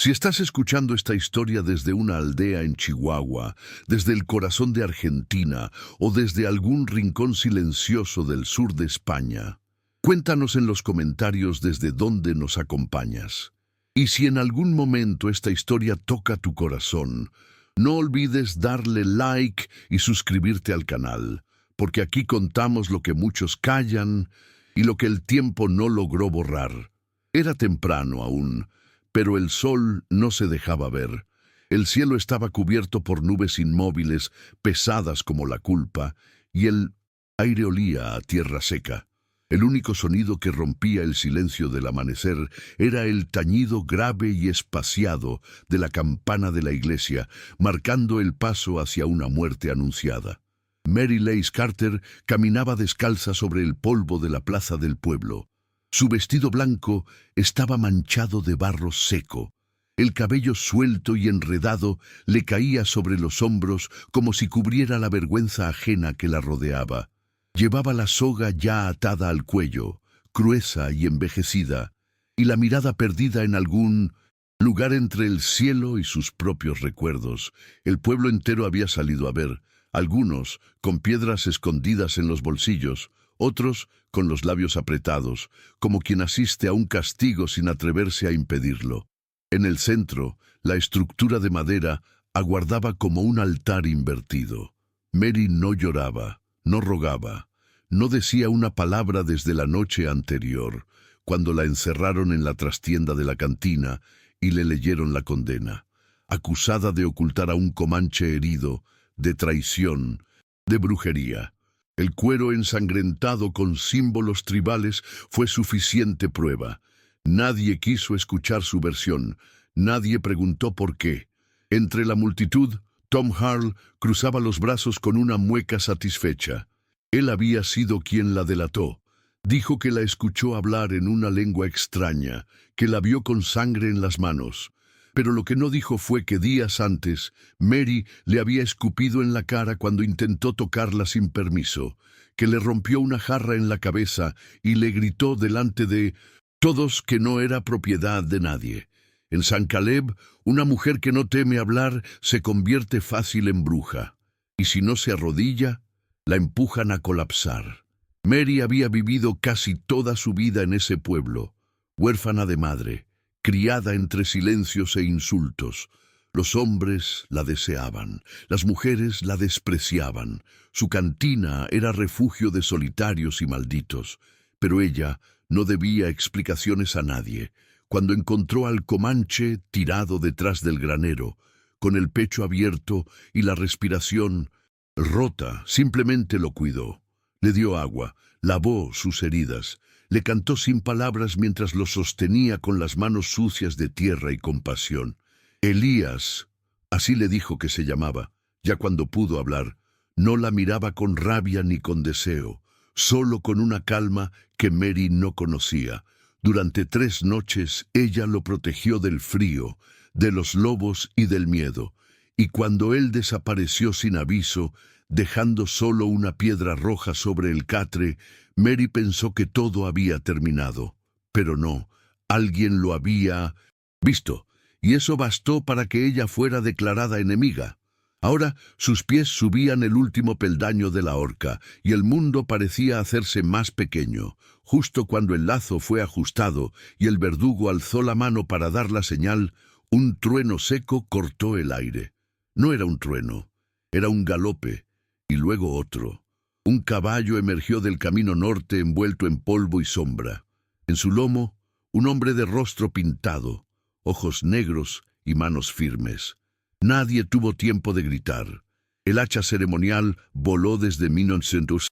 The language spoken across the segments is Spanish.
Si estás escuchando esta historia desde una aldea en Chihuahua, desde el corazón de Argentina o desde algún rincón silencioso del sur de España, cuéntanos en los comentarios desde dónde nos acompañas. Y si en algún momento esta historia toca tu corazón, no olvides darle like y suscribirte al canal, porque aquí contamos lo que muchos callan y lo que el tiempo no logró borrar. Era temprano aún, pero el sol no se dejaba ver. El cielo estaba cubierto por nubes inmóviles, pesadas como la culpa, y el aire olía a tierra seca. El único sonido que rompía el silencio del amanecer era el tañido grave y espaciado de la campana de la iglesia, marcando el paso hacia una muerte anunciada. Mary Lace Carter caminaba descalza sobre el polvo de la plaza del pueblo. Su vestido blanco estaba manchado de barro seco. El cabello suelto y enredado le caía sobre los hombros como si cubriera la vergüenza ajena que la rodeaba. Llevaba la soga ya atada al cuello, gruesa y envejecida, y la mirada perdida en algún lugar entre el cielo y sus propios recuerdos. El pueblo entero había salido a ver, algunos con piedras escondidas en los bolsillos, otros con los labios apretados, como quien asiste a un castigo sin atreverse a impedirlo. En el centro, la estructura de madera aguardaba como un altar invertido. Mary no lloraba, no rogaba, no decía una palabra desde la noche anterior, cuando la encerraron en la trastienda de la cantina y le leyeron la condena, acusada de ocultar a un comanche herido, de traición, de brujería. El cuero ensangrentado con símbolos tribales fue suficiente prueba. Nadie quiso escuchar su versión, nadie preguntó por qué. Entre la multitud, Tom Harl cruzaba los brazos con una mueca satisfecha. Él había sido quien la delató. Dijo que la escuchó hablar en una lengua extraña, que la vio con sangre en las manos. Pero lo que no dijo fue que días antes, Mary le había escupido en la cara cuando intentó tocarla sin permiso, que le rompió una jarra en la cabeza y le gritó delante de todos que no era propiedad de nadie. En San Caleb, una mujer que no teme hablar se convierte fácil en bruja, y si no se arrodilla, la empujan a colapsar. Mary había vivido casi toda su vida en ese pueblo, huérfana de madre, criada entre silencios e insultos. Los hombres la deseaban, las mujeres la despreciaban. Su cantina era refugio de solitarios y malditos, pero ella no debía explicaciones a nadie. Cuando encontró al comanche tirado detrás del granero, con el pecho abierto y la respiración rota, simplemente lo cuidó. Le dio agua, lavó sus heridas, le cantó sin palabras mientras lo sostenía con las manos sucias de tierra y compasión. Elías, así le dijo que se llamaba, ya cuando pudo hablar, no la miraba con rabia ni con deseo, solo con una calma que Mary no conocía. Durante 3 noches ella lo protegió del frío, de los lobos y del miedo, y cuando él desapareció sin aviso, dejando solo una piedra roja sobre el catre, Mary pensó que todo había terminado. Pero no, alguien lo había visto, y eso bastó para que ella fuera declarada enemiga. Ahora sus pies subían el último peldaño de la horca, y el mundo parecía hacerse más pequeño. Justo cuando el lazo fue ajustado y el verdugo alzó la mano para dar la señal, un trueno seco cortó el aire. No era un trueno, era un galope, y luego otro. Un caballo emergió del camino norte envuelto en polvo y sombra. En su lomo, un hombre de rostro pintado, ojos negros y manos firmes. Nadie tuvo tiempo de gritar. El hacha ceremonial voló desde 1900,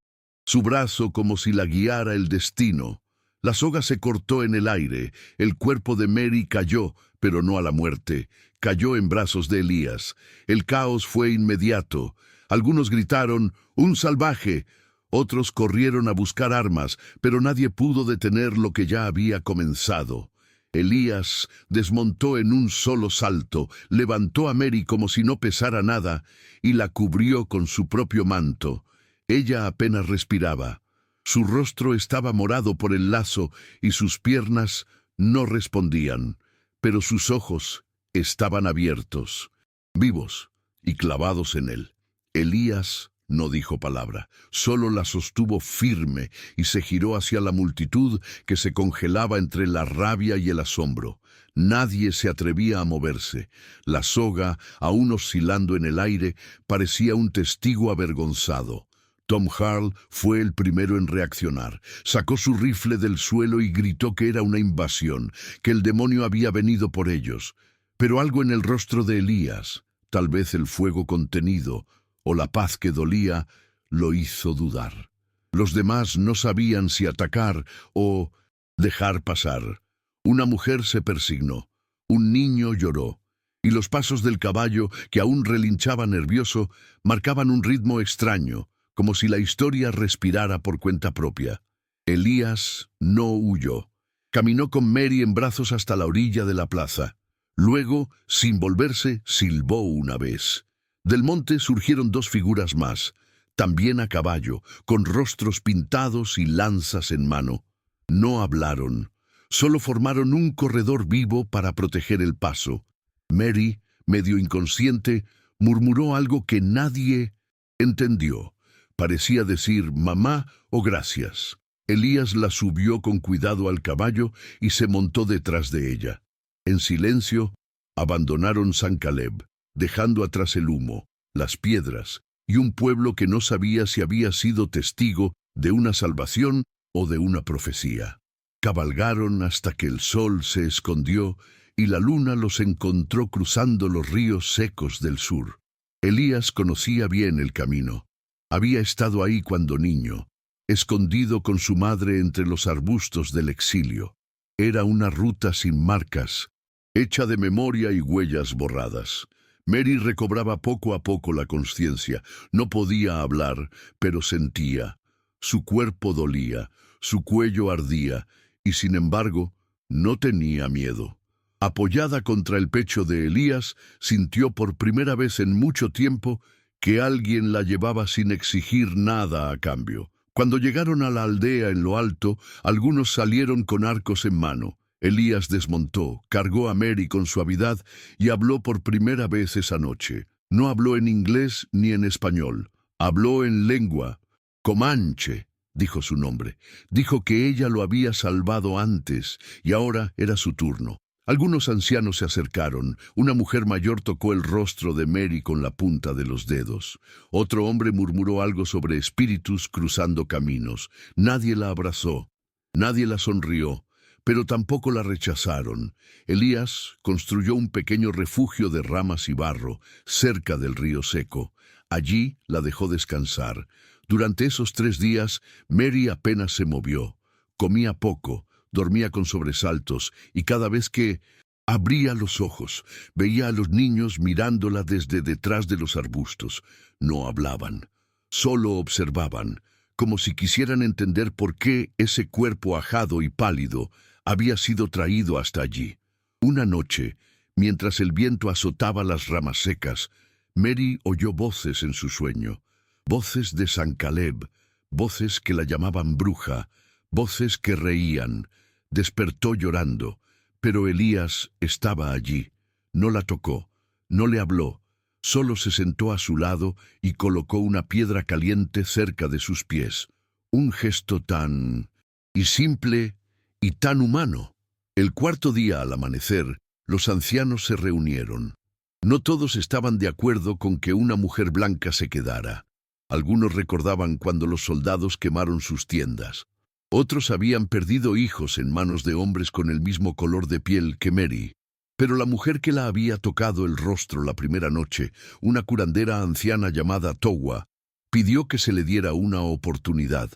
su brazo como si la guiara el destino. La soga se cortó en el aire, el cuerpo de Mary cayó, pero no a la muerte. Cayó en brazos de Elías. El caos fue inmediato. Algunos gritaron, ¡un salvaje! Otros corrieron a buscar armas, pero nadie pudo detener lo que ya había comenzado. Elías desmontó en un solo salto, levantó a Mary como si no pesara nada y la cubrió con su propio manto. Ella apenas respiraba. Su rostro estaba morado por el lazo y sus piernas no respondían, pero sus ojos estaban abiertos, vivos y clavados en él. Elías no dijo palabra, solo la sostuvo firme y se giró hacia la multitud que se congelaba entre la rabia y el asombro. Nadie se atrevía a moverse. La soga, aún oscilando en el aire, parecía un testigo avergonzado. Tom Harl fue el primero en reaccionar. Sacó su rifle del suelo y gritó que era una invasión, que el demonio había venido por ellos. Pero algo en el rostro de Elías, tal vez el fuego contenido o la paz que dolía, lo hizo dudar. Los demás no sabían si atacar o dejar pasar. Una mujer se persignó, un niño lloró, y los pasos del caballo, que aún relinchaba nervioso, marcaban un ritmo extraño, como si la historia respirara por cuenta propia. Elías no huyó. Caminó con Mary en brazos hasta la orilla de la plaza. Luego, sin volverse, silbó una vez. Del monte surgieron dos figuras más, también a caballo, con rostros pintados y lanzas en mano. No hablaron, solo formaron un corredor vivo para proteger el paso. Mary, medio inconsciente, murmuró algo que nadie entendió. Parecía decir mamá o gracias. Elías la subió con cuidado al caballo y se montó detrás de ella. En silencio, abandonaron San Caleb, dejando atrás el humo, las piedras y un pueblo que no sabía si había sido testigo de una salvación o de una profecía. Cabalgaron hasta que el sol se escondió y la luna los encontró cruzando los ríos secos del sur. Elías conocía bien el camino. Había estado ahí cuando niño, escondido con su madre entre los arbustos del exilio. Era una ruta sin marcas, hecha de memoria y huellas borradas. Mary recobraba poco a poco la conciencia. No podía hablar, pero sentía. Su cuerpo dolía, su cuello ardía, y sin embargo, no tenía miedo. Apoyada contra el pecho de Elías, sintió por primera vez en mucho tiempo que alguien la llevaba sin exigir nada a cambio. Cuando llegaron a la aldea en lo alto, algunos salieron con arcos en mano. Elías desmontó, cargó a Mary con suavidad y habló por primera vez esa noche. No habló en inglés ni en español. Habló en lengua. Comanche, dijo su nombre. Dijo que ella lo había salvado antes y ahora era su turno. Algunos ancianos se acercaron. Una mujer mayor tocó el rostro de Mary con la punta de los dedos. Otro hombre murmuró algo sobre espíritus cruzando caminos. Nadie la abrazó. Nadie la sonrió. Pero tampoco la rechazaron. Elías construyó un pequeño refugio de ramas y barro, cerca del río seco. Allí la dejó descansar. Durante esos 3 días, Mary apenas se movió. Comía poco, dormía con sobresaltos, y cada vez que abría los ojos, veía a los niños mirándola desde detrás de los arbustos. No hablaban, solo observaban, como si quisieran entender por qué ese cuerpo ajado y pálido había sido traído hasta allí. Una noche, mientras el viento azotaba las ramas secas, Mary oyó voces en su sueño, voces de San Caleb, voces que la llamaban bruja, voces que reían. Despertó llorando, pero Elías estaba allí. No la tocó, no le habló, solo se sentó a su lado y colocó una piedra caliente cerca de sus pies. Un gesto tan simple y tan humano. El 4.º día al amanecer, los ancianos se reunieron. No todos estaban de acuerdo con que una mujer blanca se quedara. Algunos recordaban cuando los soldados quemaron sus tiendas. Otros habían perdido hijos en manos de hombres con el mismo color de piel que Mary. Pero la mujer que la había tocado el rostro la primera noche, una curandera anciana llamada Towa, pidió que se le diera una oportunidad.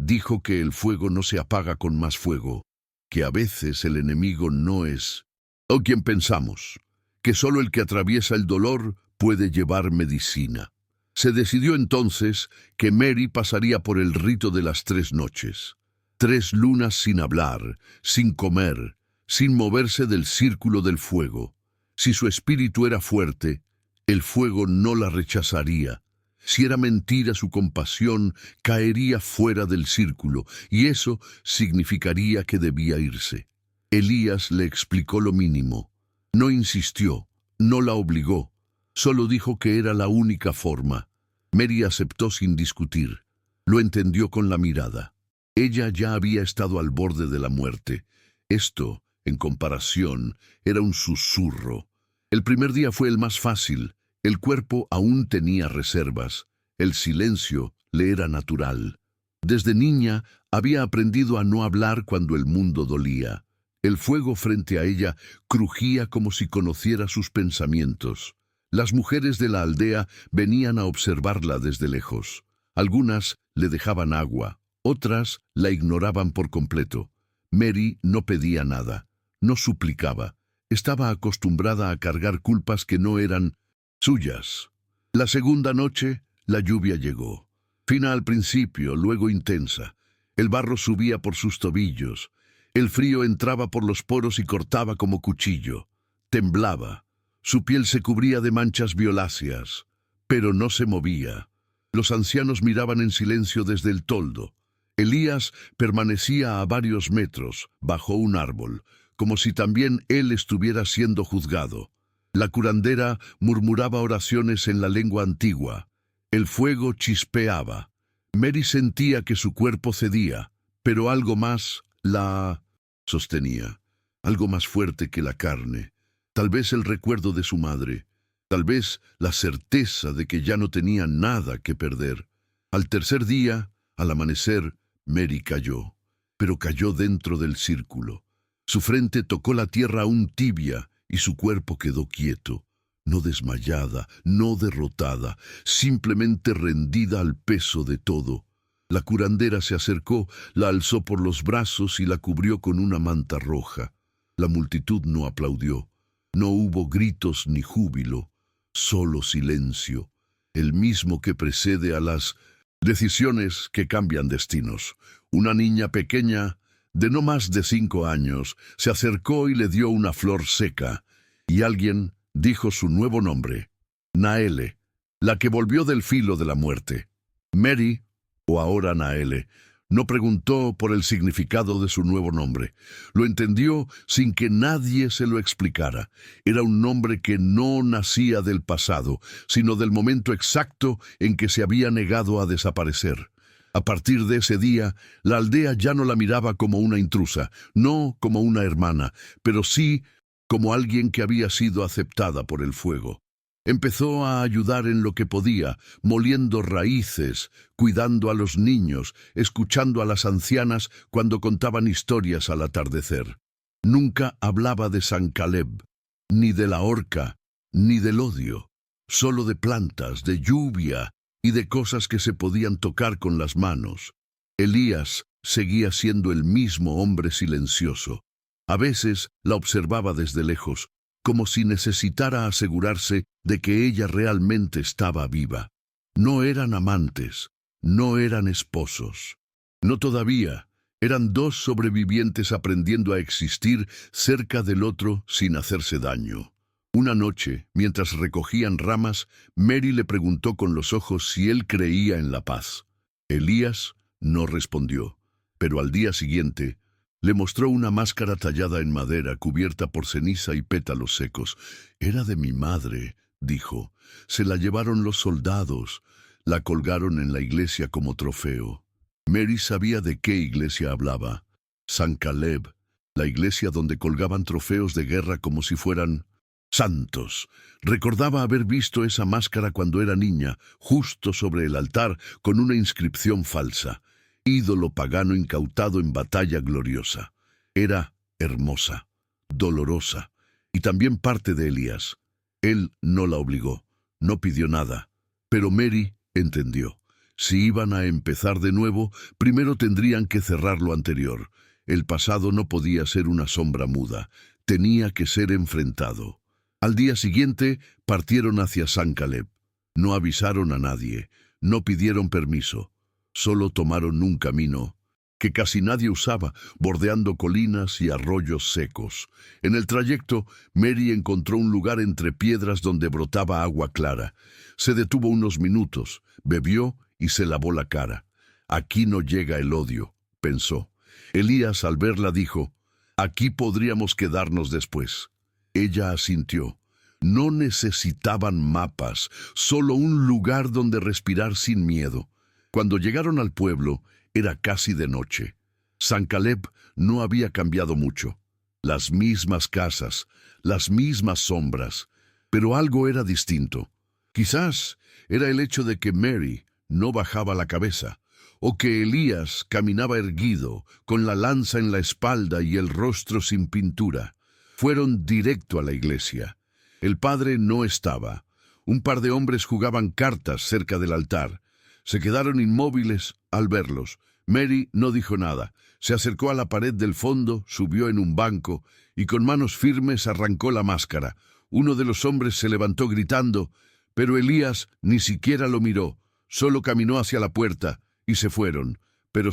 Dijo que el fuego no se apaga con más fuego, que a veces el enemigo no es o quien pensamos, que solo el que atraviesa el dolor puede llevar medicina. Se decidió entonces que Mary pasaría por el rito de las 3 noches. 3 lunas sin hablar, sin comer, sin moverse del círculo del fuego. Si su espíritu era fuerte, el fuego no la rechazaría. Si era mentira su compasión, caería fuera del círculo, y eso significaría que debía irse. Elías le explicó lo mínimo. No insistió, no la obligó, solo dijo que era la única forma. Mary aceptó sin discutir. Lo entendió con la mirada. Ella ya había estado al borde de la muerte. Esto, en comparación, era un susurro. El primer día fue el más fácil. El cuerpo aún tenía reservas. El silencio le era natural. Desde niña había aprendido a no hablar cuando el mundo dolía. El fuego frente a ella crujía como si conociera sus pensamientos. Las mujeres de la aldea venían a observarla desde lejos. Algunas le dejaban agua, otras la ignoraban por completo. Mary no pedía nada, no suplicaba. Estaba acostumbrada a cargar culpas que no eran suyas. La segunda noche, la lluvia llegó. Fina al principio, luego intensa. El barro subía por sus tobillos. El frío entraba por los poros y cortaba como cuchillo. Temblaba. Su piel se cubría de manchas violáceas, pero no se movía. Los ancianos miraban en silencio desde el toldo. Elías permanecía a varios metros, bajo un árbol, como si también él estuviera siendo juzgado. La curandera murmuraba oraciones en la lengua antigua. El fuego chispeaba. Mary sentía que su cuerpo cedía, pero algo más la sostenía, algo más fuerte que la carne. Tal vez el recuerdo de su madre, tal vez la certeza de que ya no tenía nada que perder. Al tercer día, al amanecer, Mary cayó, pero cayó dentro del círculo. Su frente tocó la tierra aún tibia y su cuerpo quedó quieto, no desmayada, no derrotada, simplemente rendida al peso de todo. La curandera se acercó, la alzó por los brazos y la cubrió con una manta roja. La multitud no aplaudió. No hubo gritos ni júbilo, solo silencio, el mismo que precede a las decisiones que cambian destinos. Una niña pequeña, de no más de 5 años, se acercó y le dio una flor seca, y alguien dijo su nuevo nombre, Naele, la que volvió del filo de la muerte. Mary, o ahora Naele, no preguntó por el significado de su nuevo nombre. Lo entendió sin que nadie se lo explicara. Era un nombre que no nacía del pasado, sino del momento exacto en que se había negado a desaparecer. A partir de ese día, la aldea ya no la miraba como una intrusa, no como una hermana, pero sí como alguien que había sido aceptada por el fuego. Empezó a ayudar en lo que podía, moliendo raíces, cuidando a los niños, escuchando a las ancianas cuando contaban historias al atardecer. Nunca hablaba de San Caleb, ni de la horca, ni del odio, solo de plantas, de lluvia y de cosas que se podían tocar con las manos. Elías seguía siendo el mismo hombre silencioso. A veces la observaba desde lejos, como si necesitara asegurarse de que ella realmente estaba viva. No eran amantes, no eran esposos. No todavía, eran 2 sobrevivientes aprendiendo a existir cerca del otro sin hacerse daño. Una noche, mientras recogían ramas, Mary le preguntó con los ojos si él creía en la paz. Elías no respondió, pero al día siguiente le mostró una máscara tallada en madera cubierta por ceniza y pétalos secos. «Era de mi madre», dijo. «Se la llevaron los soldados. La colgaron en la iglesia como trofeo». Mary sabía de qué iglesia hablaba. San Caleb, la iglesia donde colgaban trofeos de guerra como si fueran santos. Recordaba haber visto esa máscara cuando era niña, justo sobre el altar, con una inscripción falsa. Ídolo pagano incautado en batalla gloriosa. Era hermosa, dolorosa, y también parte de Elías. Él no la obligó, no pidió nada, pero Mary entendió. Si iban a empezar de nuevo, primero tendrían que cerrar lo anterior. El pasado no podía ser una sombra muda, tenía que ser enfrentado. Al día siguiente partieron hacia San Caleb. No avisaron a nadie, no pidieron permiso. Solo tomaron un camino que casi nadie usaba, bordeando colinas y arroyos secos. En el trayecto, Mary encontró un lugar entre piedras donde brotaba agua clara. Se detuvo unos minutos, bebió y se lavó la cara. «Aquí no llega el odio», pensó. Elías, al verla, dijo: «Aquí podríamos quedarnos después». Ella asintió. No necesitaban mapas, solo un lugar donde respirar sin miedo. Cuando llegaron al pueblo, era casi de noche. San Caleb no había cambiado mucho. Las mismas casas, las mismas sombras, pero algo era distinto. Quizás era el hecho de que Mary no bajaba la cabeza, o que Elías caminaba erguido, con la lanza en la espalda y el rostro sin pintura. Fueron directo a la iglesia. El padre no estaba. Un par de hombres jugaban cartas cerca del altar. Se quedaron inmóviles al verlos. Mary no dijo nada. Se acercó a la pared del fondo, subió en un banco y con manos firmes arrancó la máscara. Uno de los hombres se levantó gritando, pero Elías ni siquiera lo miró. Solo caminó hacia la puerta y se fueron. Pero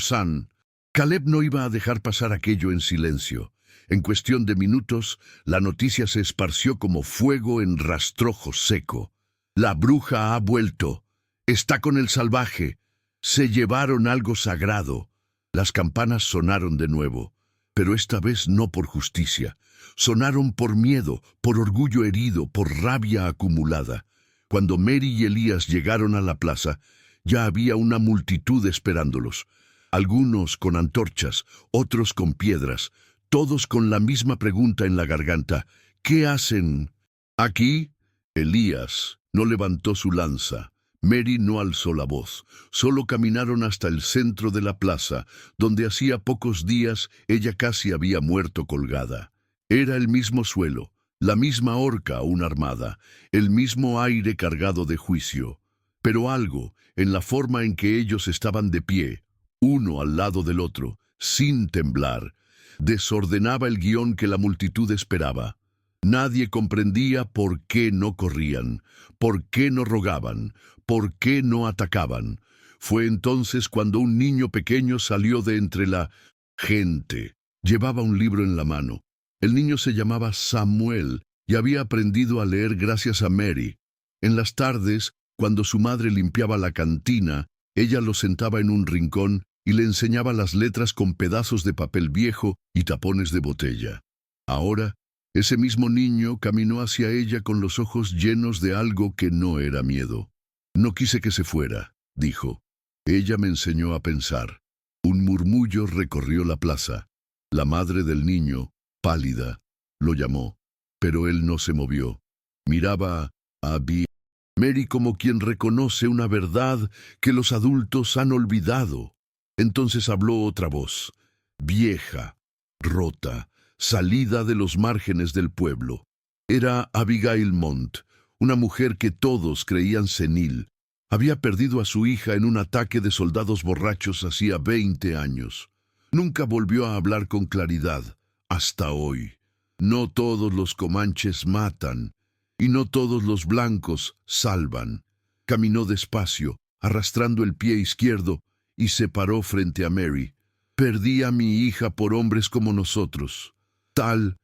Caleb no iba a dejar pasar aquello en silencio. En cuestión de minutos, la noticia se esparció como fuego en rastrojo seco. La bruja ha vuelto. Está con el salvaje. Se llevaron algo sagrado. Las campanas sonaron de nuevo, pero esta vez no por justicia. Sonaron por miedo, por orgullo herido, por rabia acumulada. Cuando Mary y Elías llegaron a la plaza, ya había una multitud esperándolos. Algunos con antorchas, otros con piedras, todos con la misma pregunta en la garganta. ¿Qué hacen aquí? Elías no levantó su lanza. Mary no alzó la voz. Solo caminaron hasta el centro de la plaza, donde hacía pocos días ella casi había muerto colgada. Era el mismo suelo, la misma horca aún armada, el mismo aire cargado de juicio. Pero algo, en la forma en que ellos estaban de pie, uno al lado del otro, sin temblar, desordenaba el guión que la multitud esperaba. Nadie comprendía por qué no corrían, por qué no rogaban, por qué no atacaban. Fue entonces cuando un niño pequeño salió de entre la gente. Llevaba un libro en la mano. El niño se llamaba Samuel y había aprendido a leer gracias a Mary. En las tardes, cuando su madre limpiaba la cantina, ella lo sentaba en un rincón y le enseñaba las letras con pedazos de papel viejo y tapones de botella. Ahora, ese mismo niño caminó hacia ella con los ojos llenos de algo que no era miedo. No quise que se fuera, dijo. Ella me enseñó a pensar. Un murmullo recorrió la plaza. La madre del niño, pálida, lo llamó, pero él no se movió. Miraba a Mary como quien reconoce una verdad que los adultos han olvidado. Entonces habló otra voz, vieja, rota, salida de los márgenes del pueblo. Era Abigail Mont, una mujer que todos creían senil. Había perdido a su hija en un ataque de soldados borrachos hacía 20 años. Nunca volvió a hablar con claridad, hasta hoy. No todos los comanches matan, y no todos los blancos salvan. Caminó despacio, arrastrando el pie izquierdo, y se paró frente a Mary. Perdí a mi hija por hombres como nosotros. Tal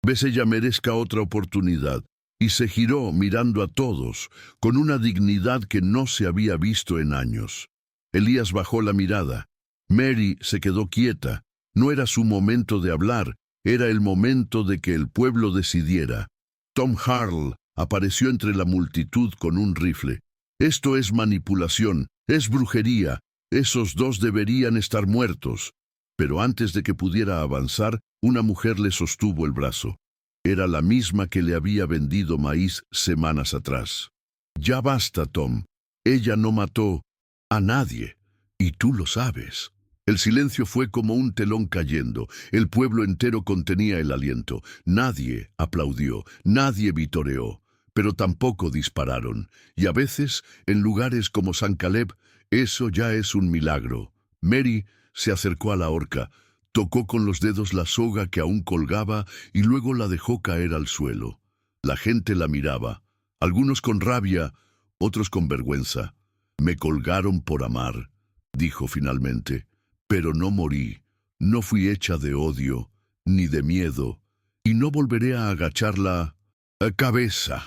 vez ella merezca otra oportunidad. Y se giró mirando a todos, con una dignidad que no se había visto en años. Elías bajó la mirada. Mary se quedó quieta. No era su momento de hablar, era el momento de que el pueblo decidiera. Tom Harl apareció entre la multitud con un rifle. Esto es manipulación, es brujería. Esos dos deberían estar muertos. Pero antes de que pudiera avanzar, una mujer le sostuvo el brazo. Era la misma que le había vendido maíz semanas atrás. Ya basta, Tom. Ella no mató a nadie, y tú lo sabes. El silencio fue como un telón cayendo. El pueblo entero contenía el aliento. Nadie aplaudió, nadie vitoreó, pero tampoco dispararon. Y a veces, en lugares como San Caleb, eso ya es un milagro. Mary se acercó a la horca, tocó con los dedos la soga que aún colgaba y luego la dejó caer al suelo. La gente la miraba, algunos con rabia, otros con vergüenza. Me colgaron por amar, dijo finalmente, pero no morí, no fui hecha de odio, ni de miedo, y no volveré a agachar la cabeza.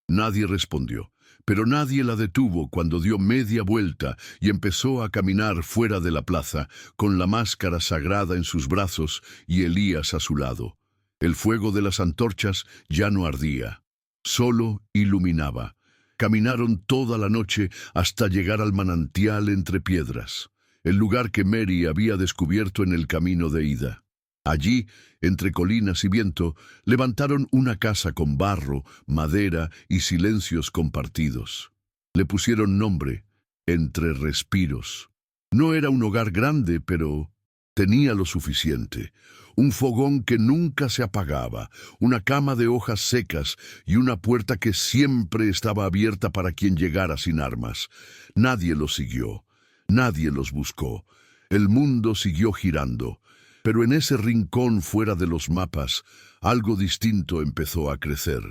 Nadie respondió, pero nadie la detuvo cuando dio media vuelta y empezó a caminar fuera de la plaza, con la máscara sagrada en sus brazos y Elías a su lado. El fuego de las antorchas ya no ardía, solo iluminaba. Caminaron toda la noche hasta llegar al manantial entre piedras, el lugar que Mary había descubierto en el camino de ida. Allí, entre colinas y viento, levantaron una casa con barro, madera y silencios compartidos. Le pusieron nombre, Entre Respiros. No era un hogar grande, pero tenía lo suficiente. Un fogón que nunca se apagaba, una cama de hojas secas y una puerta que siempre estaba abierta para quien llegara sin armas. Nadie los siguió, nadie los buscó. El mundo siguió girando, pero en ese rincón fuera de los mapas, algo distinto empezó a crecer.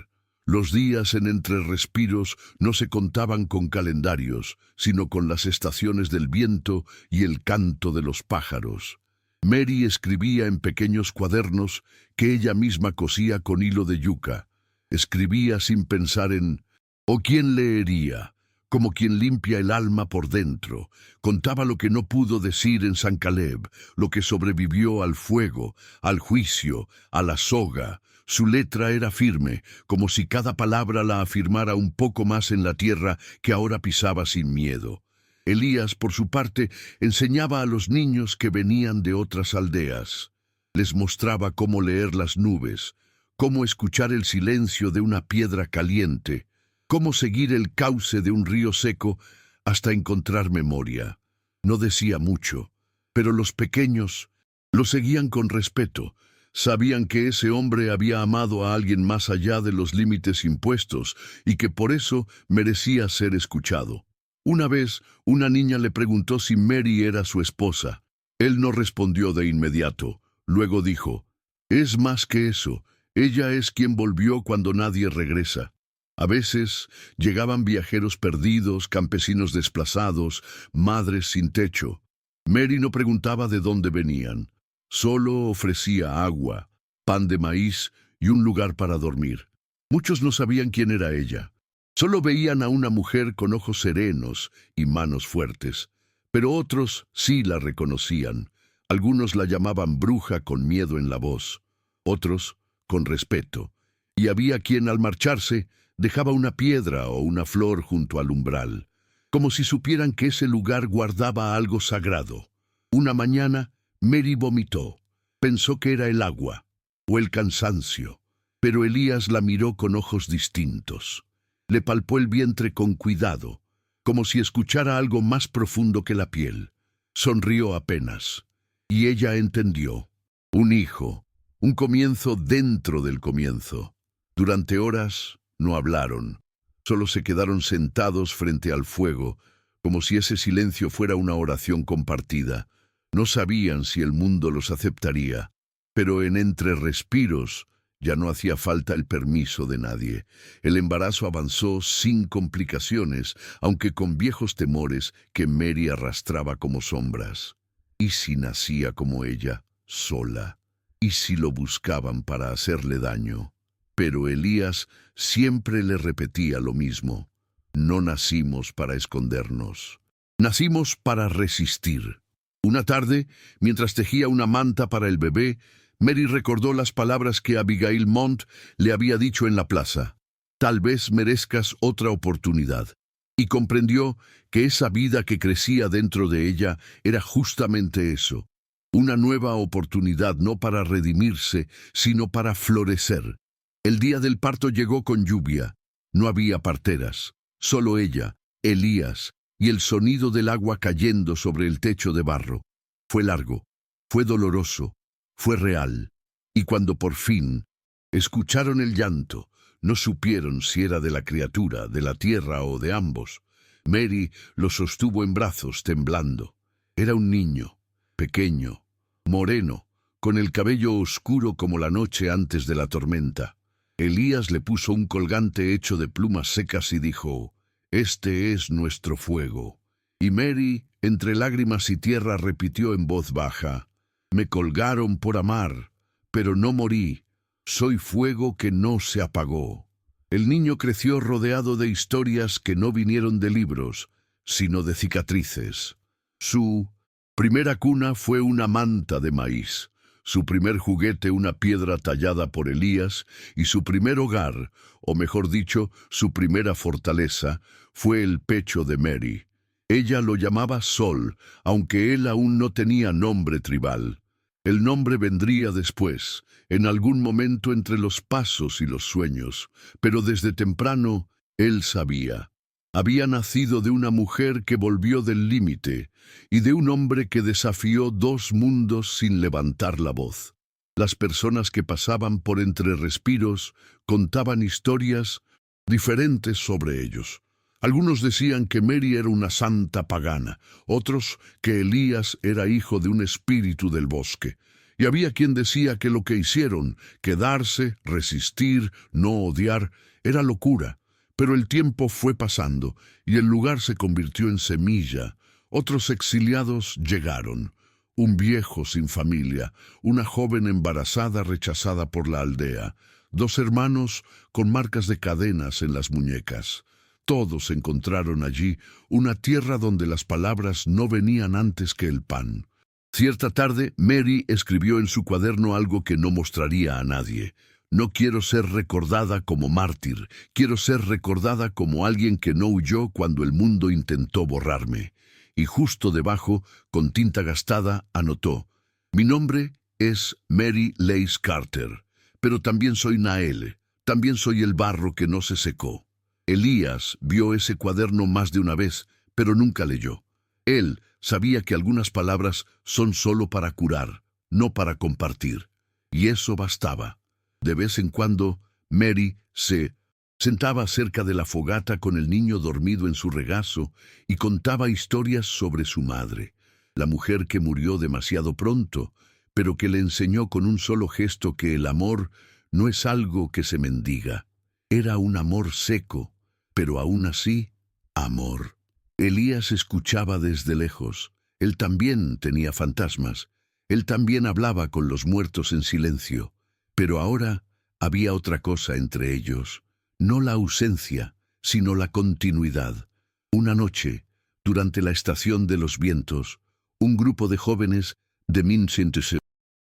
Los días en Entre Respiros no se contaban con calendarios, sino con las estaciones del viento y el canto de los pájaros. Mary escribía en pequeños cuadernos que ella misma cosía con hilo de yuca. Escribía sin pensar en «¿O quién leería?», como quien limpia el alma por dentro. Contaba lo que no pudo decir en San Caleb, lo que sobrevivió al fuego, al juicio, a la soga. Su letra era firme, como si cada palabra la afirmara un poco más en la tierra que ahora pisaba sin miedo. Elías, por su parte, enseñaba a los niños que venían de otras aldeas. Les mostraba cómo leer las nubes, cómo escuchar el silencio de una piedra caliente, cómo seguir el cauce de un río seco hasta encontrar memoria. No decía mucho, pero los pequeños lo seguían con respeto. Sabían que ese hombre había amado a alguien más allá de los límites impuestos y que por eso merecía ser escuchado. Una vez, una niña le preguntó si Mary era su esposa. Él no respondió de inmediato. Luego dijo, «Es más que eso. Ella es quien volvió cuando nadie regresa». A veces llegaban viajeros perdidos, campesinos desplazados, madres sin techo. Mary no preguntaba de dónde venían. Solo ofrecía agua, pan de maíz y un lugar para dormir. Muchos no sabían quién era ella. Solo veían a una mujer con ojos serenos y manos fuertes, pero otros sí la reconocían. Algunos la llamaban bruja con miedo en la voz, otros con respeto, y había quien al marcharse dejaba una piedra o una flor junto al umbral, como si supieran que ese lugar guardaba algo sagrado. Una mañana, Mary vomitó. Pensó que era el agua o el cansancio, pero Elías la miró con ojos distintos. Le palpó el vientre con cuidado, como si escuchara algo más profundo que la piel. Sonrió apenas, y ella entendió. Un hijo, un comienzo dentro del comienzo. Durante horas no hablaron, solo se quedaron sentados frente al fuego, como si ese silencio fuera una oración compartida. No sabían si el mundo los aceptaría, pero en Entre Respiros ya no hacía falta el permiso de nadie. El embarazo avanzó sin complicaciones, aunque con viejos temores que Mary arrastraba como sombras. ¿Y si nacía como ella, sola? ¿Y si lo buscaban para hacerle daño? Pero Elías siempre le repetía lo mismo. No nacimos para escondernos. Nacimos para resistir. Una tarde, mientras tejía una manta para el bebé, Mary recordó las palabras que Abigail Mont le había dicho en la plaza. Tal vez merezcas otra oportunidad. Y comprendió que esa vida que crecía dentro de ella era justamente eso. Una nueva oportunidad no para redimirse, sino para florecer. El día del parto llegó con lluvia. No había parteras, solo ella, Elías, y el sonido del agua cayendo sobre el techo de barro. Fue largo, fue doloroso, fue real, y cuando por fin escucharon el llanto, no supieron si era de la criatura, de la tierra o de ambos. Mary lo sostuvo en brazos, temblando. Era un niño, pequeño, moreno, con el cabello oscuro como la noche antes de la tormenta. Elías le puso un colgante hecho de plumas secas y dijo, «Este es nuestro fuego». Y Mary, entre lágrimas y tierra, repitió en voz baja, «Me colgaron por amar, pero no morí. Soy fuego que no se apagó». El niño creció rodeado de historias que no vinieron de libros, sino de cicatrices. Su primera cuna fue una manta de maíz. Su primer juguete una piedra tallada por Elías, y su primer hogar, o mejor dicho, su primera fortaleza, fue el pecho de Mary. Ella lo llamaba Sol, aunque él aún no tenía nombre tribal. El nombre vendría después, en algún momento entre los pasos y los sueños, pero desde temprano él sabía. Había nacido de una mujer que volvió del límite y de un hombre que desafió dos mundos sin levantar la voz. Las personas que pasaban por entre respiros contaban historias diferentes sobre ellos. Algunos decían que Mary era una santa pagana, otros que Elías era hijo de un espíritu del bosque. Y había quien decía que lo que hicieron, quedarse, resistir, no odiar, era locura. Pero el tiempo fue pasando y el lugar se convirtió en semilla. Otros exiliados llegaron. Un viejo sin familia, una joven embarazada rechazada por la aldea, dos hermanos con marcas de cadenas en las muñecas. Todos encontraron allí una tierra donde las palabras no venían antes que el pan. Cierta tarde, Mary escribió en su cuaderno algo que no mostraría a nadie. No quiero ser recordada como mártir, quiero ser recordada como alguien que no huyó cuando el mundo intentó borrarme. Y justo debajo, con tinta gastada, anotó: mi nombre es Mary Lace Carter, pero también soy Nael, también soy el barro que no se secó. Elías vio ese cuaderno más de una vez, pero nunca leyó. Él sabía que algunas palabras son solo para curar, no para compartir. Y eso bastaba. De vez en cuando, Mary se sentaba cerca de la fogata con el niño dormido en su regazo y contaba historias sobre su madre, la mujer que murió demasiado pronto, pero que le enseñó con un solo gesto que el amor no es algo que se mendiga. Era un amor seco, pero aún así, amor. Elías escuchaba desde lejos. Él también tenía fantasmas. Él también hablaba con los muertos en silencio. Pero ahora había otra cosa entre ellos. No la ausencia, sino la continuidad. Una noche, durante la estación de los vientos, un grupo de jóvenes de Minchintese.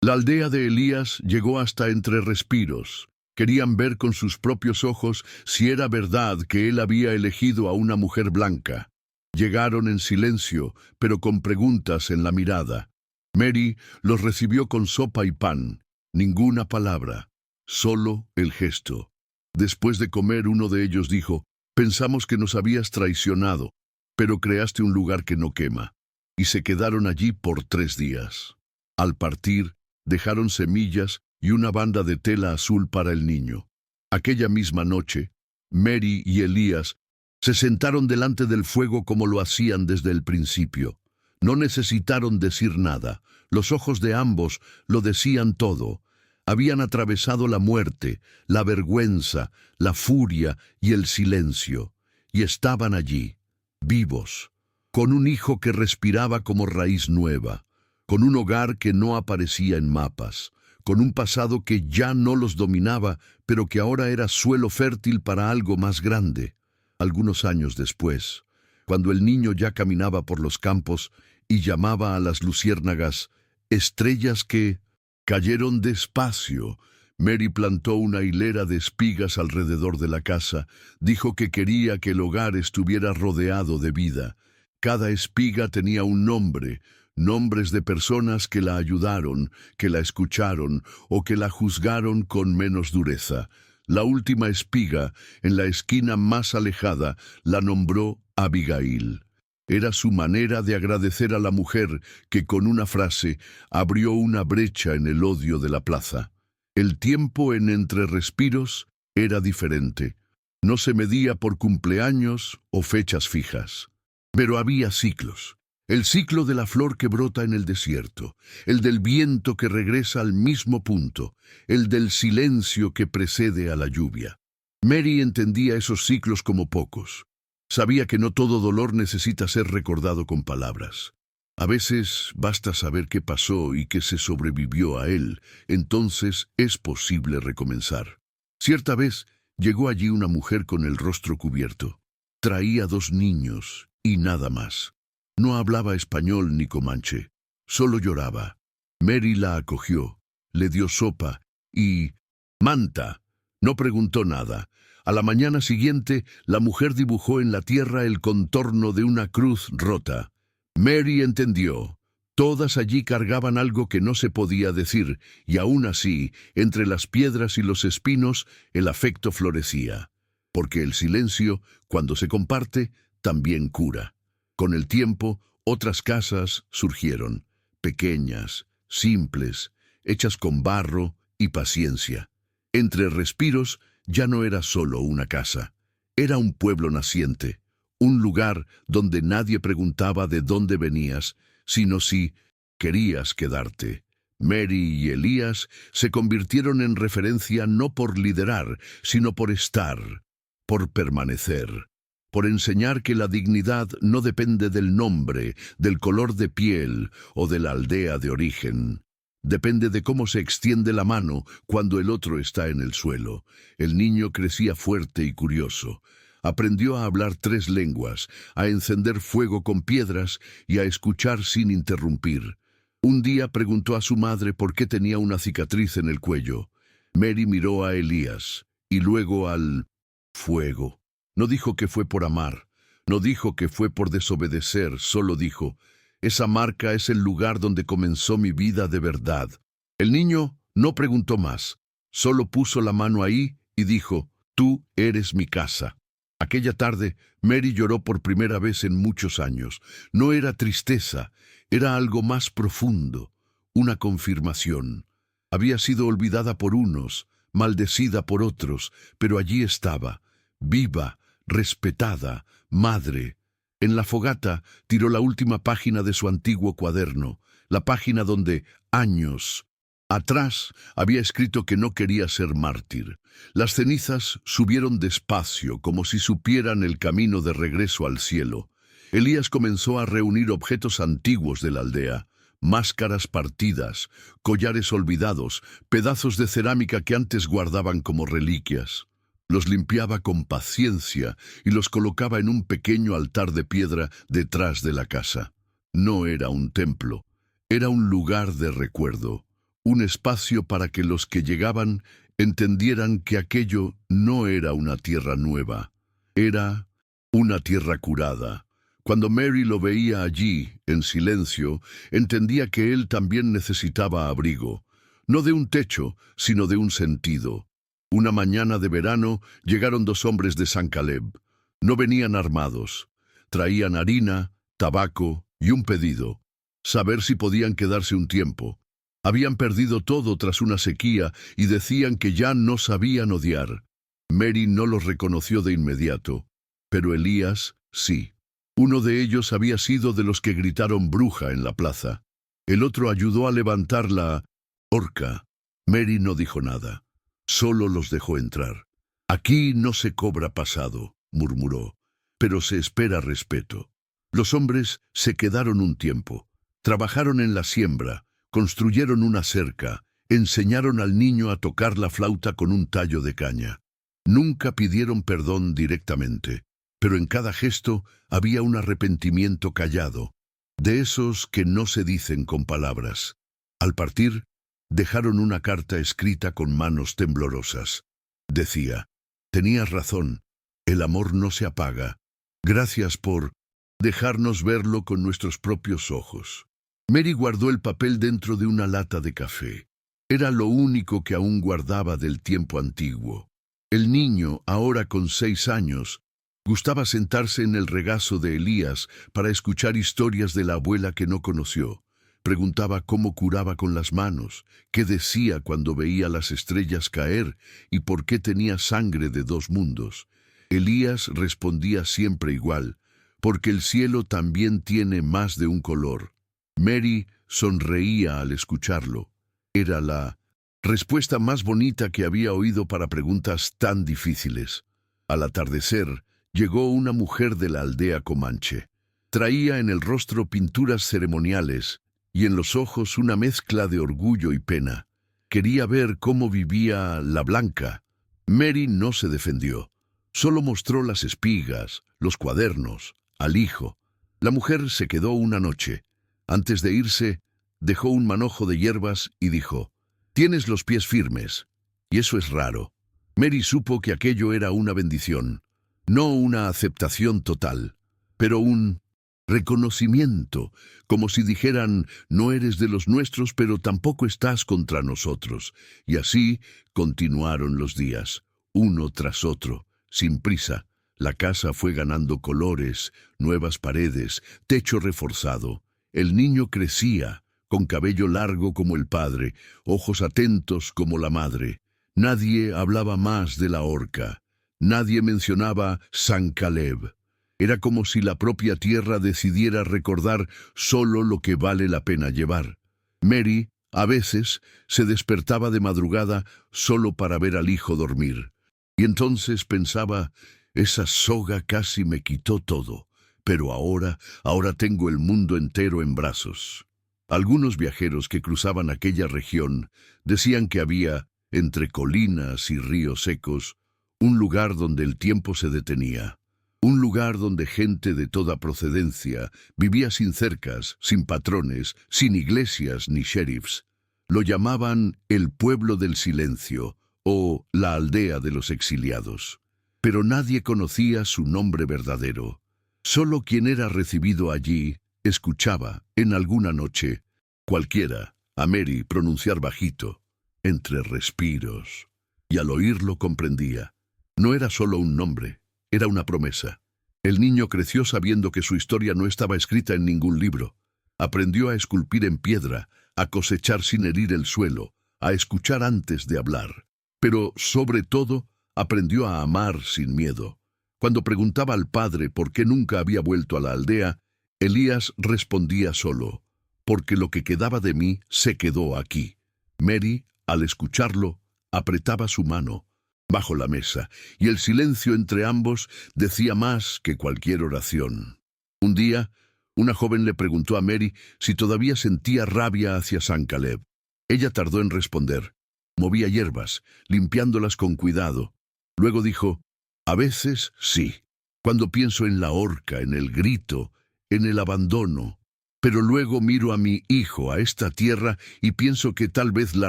La aldea de Elías llegó hasta entre respiros. Querían ver con sus propios ojos si era verdad que él había elegido a una mujer blanca. Llegaron en silencio, pero con preguntas en la mirada. Mary los recibió con sopa y pan. Ninguna palabra, solo el gesto. Después de comer, uno de ellos dijo: pensamos que nos habías traicionado, pero creaste un lugar que no quema. Y se quedaron allí por 3 días. Al partir, dejaron semillas y una banda de tela azul para el niño. Aquella misma noche, Mary y Elías se sentaron delante del fuego como lo hacían desde el principio. No necesitaron decir nada. Los ojos de ambos lo decían todo. Habían atravesado la muerte, la vergüenza, la furia y el silencio. Y estaban allí, vivos, con un hijo que respiraba como raíz nueva, con un hogar que no aparecía en mapas, con un pasado que ya no los dominaba, pero que ahora era suelo fértil para algo más grande. Algunos años después, cuando el niño ya caminaba por los campos y llamaba a las luciérnagas estrellas que cayeron despacio, Mary plantó una hilera de espigas alrededor de la casa. Dijo que quería que el hogar estuviera rodeado de vida. Cada espiga tenía un nombre, nombres de personas que la ayudaron, que la escucharon o que la juzgaron con menos dureza. La última espiga, en la esquina más alejada, la nombró Abigail. Era su manera de agradecer a la mujer que con una frase abrió una brecha en el odio de la plaza. El tiempo en entre respiros era diferente. No se medía por cumpleaños o fechas fijas. Pero había ciclos. El ciclo de la flor que brota en el desierto, el del viento que regresa al mismo punto, el del silencio que precede a la lluvia. Mary entendía esos ciclos como pocos. Sabía que no todo dolor necesita ser recordado con palabras. A veces basta saber qué pasó y que se sobrevivió a él, entonces es posible recomenzar. Cierta vez llegó allí una mujer con el rostro cubierto. Traía 2 niños y nada más. No hablaba español ni comanche, solo lloraba. Mary la acogió. le dio sopa y manta. No preguntó nada. A la mañana siguiente, la mujer dibujó en la tierra el contorno de una cruz rota. Mary entendió. Todas allí cargaban algo que no se podía decir, y aún así, entre las piedras y los espinos, el afecto florecía. Porque el silencio, cuando se comparte, también cura. Con el tiempo, otras casas surgieron, pequeñas, simples, hechas con barro y paciencia. Entre respiros, ya no era solo una casa, era un pueblo naciente, un lugar donde nadie preguntaba de dónde venías, sino si querías quedarte. Mary y Elías se convirtieron en referencia no por liderar, sino por estar, por permanecer, por enseñar que la dignidad no depende del nombre, del color de piel o de la aldea de origen. Depende de cómo se extiende la mano cuando el otro está en el suelo. El niño crecía fuerte y curioso. Aprendió a hablar 3 lenguas, a encender fuego con piedras y a escuchar sin interrumpir. Un día preguntó a su madre por qué tenía una cicatriz en el cuello. Mary miró a Elías y luego al fuego. No dijo que fue por amar, no dijo que fue por desobedecer, solo dijo: esa marca es el lugar donde comenzó mi vida de verdad. El niño no preguntó más, solo puso la mano ahí y dijo: tú eres mi casa. Aquella tarde, Mary lloró por primera vez en muchos años. No era tristeza, era algo más profundo, una confirmación. Había sido olvidada por unos, maldecida por otros, pero allí estaba, viva, respetada, madre. En la fogata tiró la última página de su antiguo cuaderno, la página donde, años atrás, había escrito que no quería ser mártir. Las cenizas subieron despacio, como si supieran el camino de regreso al cielo. Elías comenzó a reunir objetos antiguos de la aldea, máscaras partidas, collares olvidados, pedazos de cerámica que antes guardaban como reliquias. Los limpiaba con paciencia y los colocaba en un pequeño altar de piedra detrás de la casa. No era un templo, era un lugar de recuerdo, un espacio para que los que llegaban entendieran que aquello no era una tierra nueva, era una tierra curada. Cuando Mary lo veía allí, en silencio, entendía que él también necesitaba abrigo, no de un techo, sino de un sentido. Una mañana de verano llegaron 2 hombres de San Caleb. No venían armados. Traían harina, tabaco y un pedido: saber si podían quedarse un tiempo. Habían perdido todo tras una sequía y decían que ya no sabían odiar. Mary no los reconoció de inmediato, pero Elías sí. Uno de ellos había sido de los que gritaron bruja en la plaza. El otro ayudó a levantar la horca. Mary no dijo nada. Solo los dejó entrar. Aquí no se cobra pasado, murmuró, pero se espera respeto. Los hombres se quedaron un tiempo. Trabajaron en la siembra, construyeron una cerca, enseñaron al niño a tocar la flauta con un tallo de caña. Nunca pidieron perdón directamente, pero en cada gesto había un arrepentimiento callado, de esos que no se dicen con palabras. Al partir, dejaron una carta escrita con manos temblorosas. Decía: tenías razón, el amor no se apaga. Gracias por dejarnos verlo con nuestros propios ojos. Mary guardó el papel dentro de una lata de café. Era lo único que aún guardaba del tiempo antiguo. El niño, ahora con 6 años, gustaba sentarse en el regazo de Elías para escuchar historias de la abuela que no conoció. Preguntaba cómo curaba con las manos, qué decía cuando veía las estrellas caer y por qué tenía sangre de 2 mundos. Elías respondía siempre igual: porque el cielo también tiene más de un color. Mary sonreía al escucharlo. Era la respuesta más bonita que había oído para preguntas tan difíciles. Al atardecer, llegó una mujer de la aldea comanche. Traía en el rostro pinturas ceremoniales y en los ojos una mezcla de orgullo y pena. Quería ver cómo vivía la blanca. Mary no se defendió. Solo mostró las espigas, los cuadernos, al hijo. La mujer se quedó una noche. Antes de irse, dejó un manojo de hierbas y dijo: Tienes los pies firmes. Y eso es raro. Mary supo que aquello era una bendición, no una aceptación total, pero un reconocimiento, como si dijeran, no eres de los nuestros, pero tampoco estás contra nosotros. Y así continuaron los días, uno tras otro, sin prisa. La casa fue ganando colores, nuevas paredes, techo reforzado. El niño crecía, con cabello largo como el padre, ojos atentos como la madre. Nadie hablaba más de la horca. Nadie mencionaba San Caleb. Era como si la propia tierra decidiera recordar solo lo que vale la pena llevar. Mary, a veces, se despertaba de madrugada solo para ver al hijo dormir. Y entonces pensaba, esa soga casi me quitó todo, pero ahora tengo el mundo entero en brazos. Algunos viajeros que cruzaban aquella región decían que había, entre colinas y ríos secos, un lugar donde el tiempo se detenía. Un lugar donde gente de toda procedencia vivía sin cercas, sin patrones, sin iglesias ni sheriffs. Lo llamaban el pueblo del silencio o la aldea de los exiliados. Pero nadie conocía su nombre verdadero. Solo quien era recibido allí escuchaba, en alguna noche, cualquiera, a Mary pronunciar bajito, entre respiros. Y al oírlo comprendía. No era solo un nombre. Era una promesa. El niño creció sabiendo que su historia no estaba escrita en ningún libro. Aprendió a esculpir en piedra, a cosechar sin herir el suelo, a escuchar antes de hablar. Pero, sobre todo, aprendió a amar sin miedo. Cuando preguntaba al padre por qué nunca había vuelto a la aldea, Elías respondía solo, porque lo que quedaba de mí se quedó aquí. Mary, al escucharlo, apretaba su mano bajo la mesa, y el silencio entre ambos decía más que cualquier oración. Un día, una joven le preguntó a Mary si todavía sentía rabia hacia San Caleb. Ella tardó en responder. Movía hierbas, limpiándolas con cuidado. Luego dijo, a veces sí, cuando pienso en la horca, en el grito, en el abandono. Pero luego miro a mi hijo, a esta tierra, y pienso que tal vez la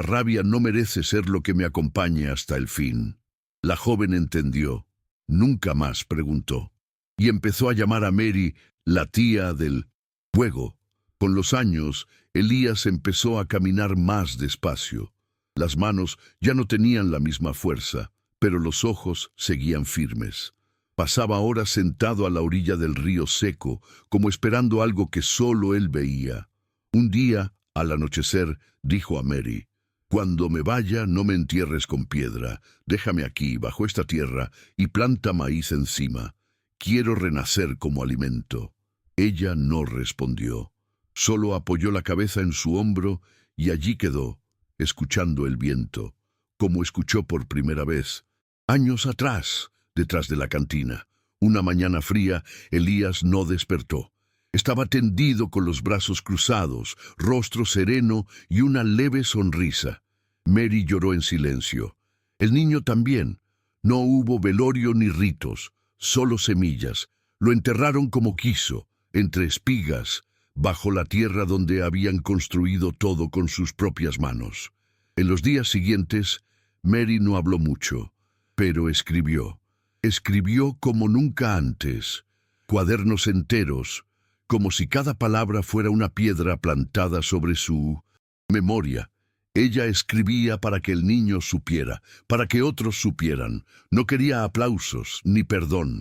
rabia no merece ser lo que me acompañe hasta el fin. La joven entendió. Nunca más preguntó. Y empezó a llamar a Mary la tía del fuego. Con los años, Elías empezó a caminar más despacio. Las manos ya no tenían la misma fuerza, pero los ojos seguían firmes. Pasaba horas sentado a la orilla del río seco, como esperando algo que solo él veía. Un día, al anochecer, dijo a Mary, cuando me vaya, no me entierres con piedra. Déjame aquí, bajo esta tierra, y planta maíz encima. Quiero renacer como alimento. Ella no respondió. Solo apoyó la cabeza en su hombro y allí quedó, escuchando el viento, como escuchó por primera vez. Años atrás, detrás de la cantina, una mañana fría, Elías no despertó. Estaba tendido con los brazos cruzados, rostro sereno y una leve sonrisa. Mary lloró en silencio. El niño también. No hubo velorio ni ritos, solo semillas. Lo enterraron como quiso, entre espigas, bajo la tierra donde habían construido todo con sus propias manos. En los días siguientes, Mary no habló mucho, pero escribió. Escribió como nunca antes, cuadernos enteros, como si cada palabra fuera una piedra plantada sobre su memoria. Ella escribía para que el niño supiera, para que otros supieran. No quería aplausos ni perdón.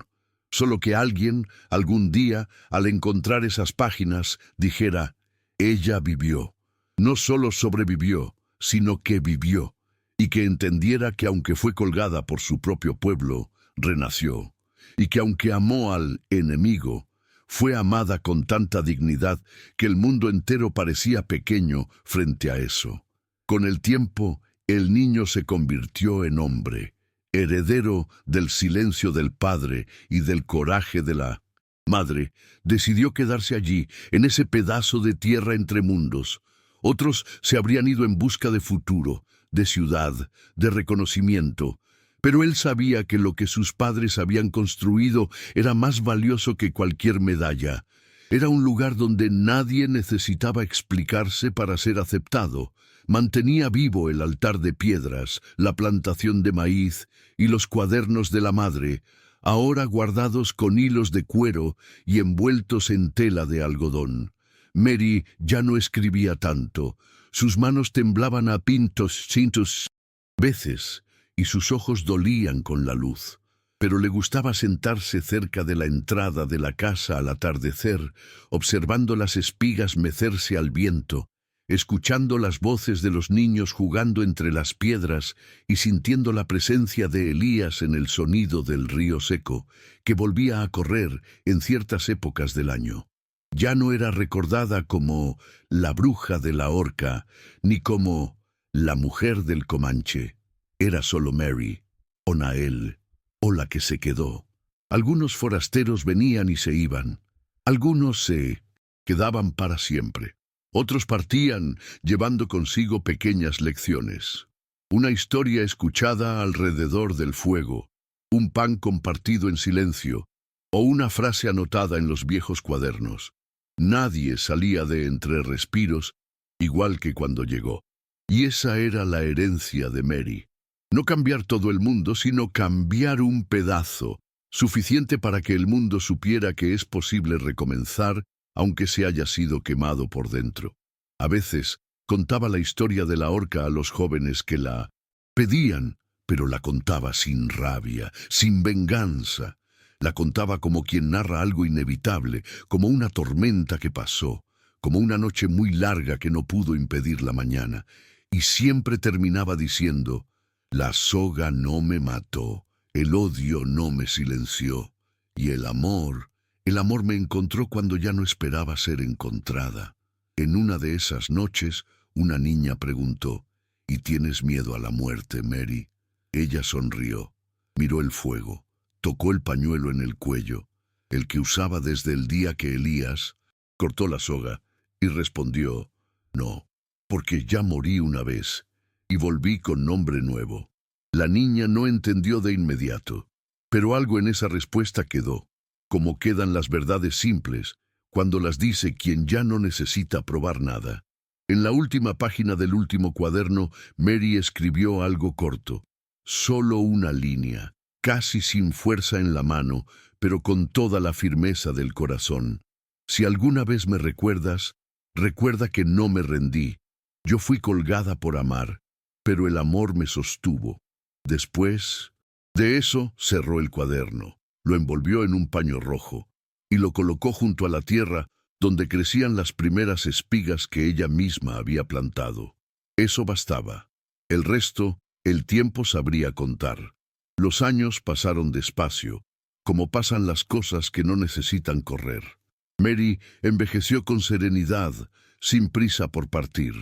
Solo que alguien, algún día, al encontrar esas páginas, dijera, ella vivió. No solo sobrevivió, sino que vivió. Y que entendiera que aunque fue colgada por su propio pueblo, renació. Y que aunque amó al enemigo, fue amada con tanta dignidad que el mundo entero parecía pequeño frente a eso. Con el tiempo, el niño se convirtió en hombre, heredero del silencio del padre y del coraje de la madre. Decidió quedarse allí, en ese pedazo de tierra entre mundos. Otros se habrían ido en busca de futuro, de ciudad, de reconocimiento. Pero él sabía que lo que sus padres habían construido era más valioso que cualquier medalla. Era un lugar donde nadie necesitaba explicarse para ser aceptado. mantenía vivo el altar de piedras, la plantación de maíz y los cuadernos de la madre, ahora guardados con hilos de cuero y envueltos en tela de algodón. Mary ya no escribía tanto. Sus manos temblaban a cientos veces y sus ojos dolían con la luz. Pero le gustaba sentarse cerca de la entrada de la casa al atardecer, observando las espigas mecerse al viento, escuchando las voces de los niños jugando entre las piedras y sintiendo la presencia de Elías en el sonido del río seco, que volvía a correr en ciertas épocas del año. Ya no era recordada como la bruja de la horca, ni como la mujer del Comanche. Era solo Mary, o Nael, o la que se quedó. Algunos forasteros venían y se iban. Algunos se quedaban para siempre. Otros partían llevando consigo pequeñas lecciones. Una historia escuchada alrededor del fuego, un pan compartido en silencio, o una frase anotada en los viejos cuadernos. Nadie salía de entre respiros, igual que cuando llegó. Y esa era la herencia de Mary. No cambiar todo el mundo, sino cambiar un pedazo, suficiente para que el mundo supiera que es posible recomenzar, aunque se haya sido quemado por dentro. A veces contaba la historia de la horca a los jóvenes que la pedían, pero la contaba sin rabia, sin venganza. La contaba como quien narra algo inevitable, como una tormenta que pasó, como una noche muy larga que no pudo impedir la mañana, y siempre terminaba diciendo: la soga no me mató, el odio no me silenció, y el amor me encontró cuando ya no esperaba ser encontrada. En una de esas noches, una niña preguntó: ¿y tienes miedo a la muerte, Mary? Ella sonrió, miró el fuego, tocó el pañuelo en el cuello, el que usaba desde el día que Elías cortó la soga, y respondió: no, porque ya morí una vez, y volví con nombre nuevo. La niña no entendió de inmediato, pero algo en esa respuesta quedó, como quedan las verdades simples, cuando las dice quien ya no necesita probar nada. En la última página del último cuaderno, Mary escribió algo corto, solo una línea, casi sin fuerza en la mano, pero con toda la firmeza del corazón. Si alguna vez me recuerdas, recuerda que no me rendí. Yo fui colgada por amar, pero el amor me sostuvo. Después de eso, cerró el cuaderno, lo envolvió en un paño rojo y lo colocó junto a la tierra donde crecían las primeras espigas que ella misma había plantado. Eso bastaba. El resto, el tiempo sabría contar. Los años pasaron despacio, como pasan las cosas que no necesitan correr. Mary envejeció con serenidad, sin prisa por partir.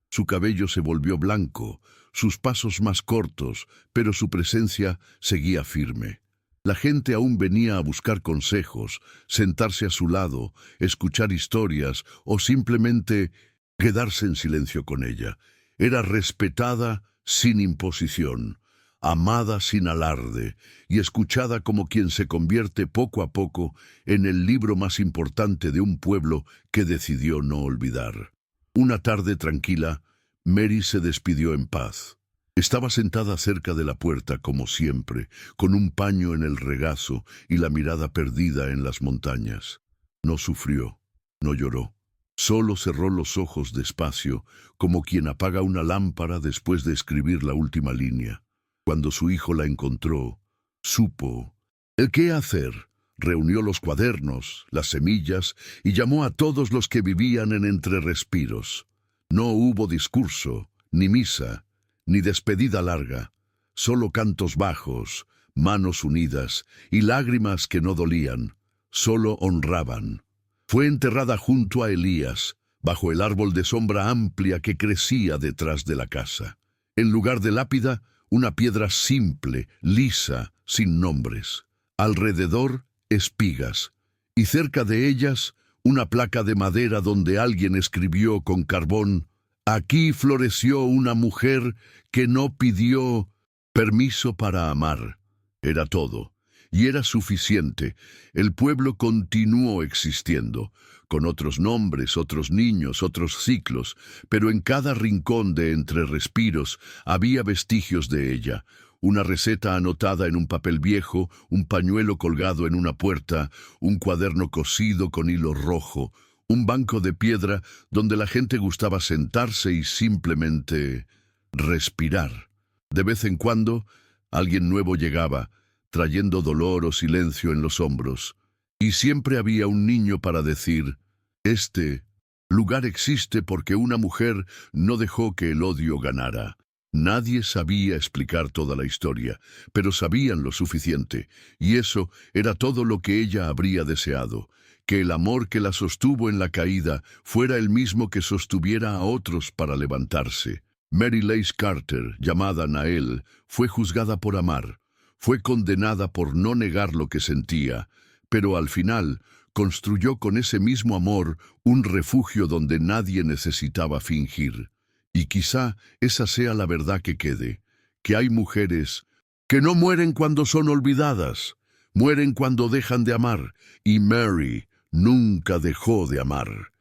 Su cabello se volvió blanco, sus pasos más cortos, pero su presencia seguía firme. La gente aún venía a buscar consejos, sentarse a su lado, escuchar historias o simplemente quedarse en silencio con ella. Era respetada sin imposición, amada sin alarde y escuchada como quien se convierte poco a poco en el libro más importante de un pueblo que decidió no olvidar. Una tarde tranquila, Mary se despidió en paz. Estaba sentada cerca de la puerta, como siempre, con un paño en el regazo y la mirada perdida en las montañas. No sufrió, no lloró. Solo cerró los ojos despacio, como quien apaga una lámpara después de escribir la última línea. Cuando su hijo la encontró, supo el qué hacer. Reunió los cuadernos, las semillas, y llamó a todos los que vivían en entre respiros. No hubo discurso, ni misa, ni despedida larga, solo cantos bajos, manos unidas y lágrimas que no dolían, solo honraban. Fue enterrada junto a Elías, bajo el árbol de sombra amplia que crecía detrás de la casa. En lugar de lápida, una piedra simple, lisa, sin nombres. Alrededor, espigas, y cerca de ellas, una placa de madera donde alguien escribió con carbón: aquí floreció una mujer que no pidió permiso para amar. Era todo. y era suficiente. El pueblo continuó existiendo, con otros nombres, otros niños, otros ciclos, pero en cada rincón de entre respiros había vestigios de ella. Una receta anotada en un papel viejo, un pañuelo colgado en una puerta, un cuaderno cosido con hilo rojo, un banco de piedra donde la gente gustaba sentarse y simplemente respirar. De vez en cuando, alguien nuevo llegaba, trayendo dolor o silencio en los hombros, y siempre había un niño para decir, este lugar existe porque una mujer no dejó que el odio ganara. Nadie sabía explicar toda la historia, pero sabían lo suficiente, y eso era todo lo que ella habría deseado, que el amor que la sostuvo en la caída fuera el mismo que sostuviera a otros para levantarse. Mary Lace Carter, llamada Nael, fue juzgada por amar, fue condenada por no negar lo que sentía, pero al final construyó con ese mismo amor un refugio donde nadie necesitaba fingir. Y quizá esa sea la verdad que quede, que hay mujeres que no mueren cuando son olvidadas, mueren cuando dejan de amar, y Mary nunca dejó de amar.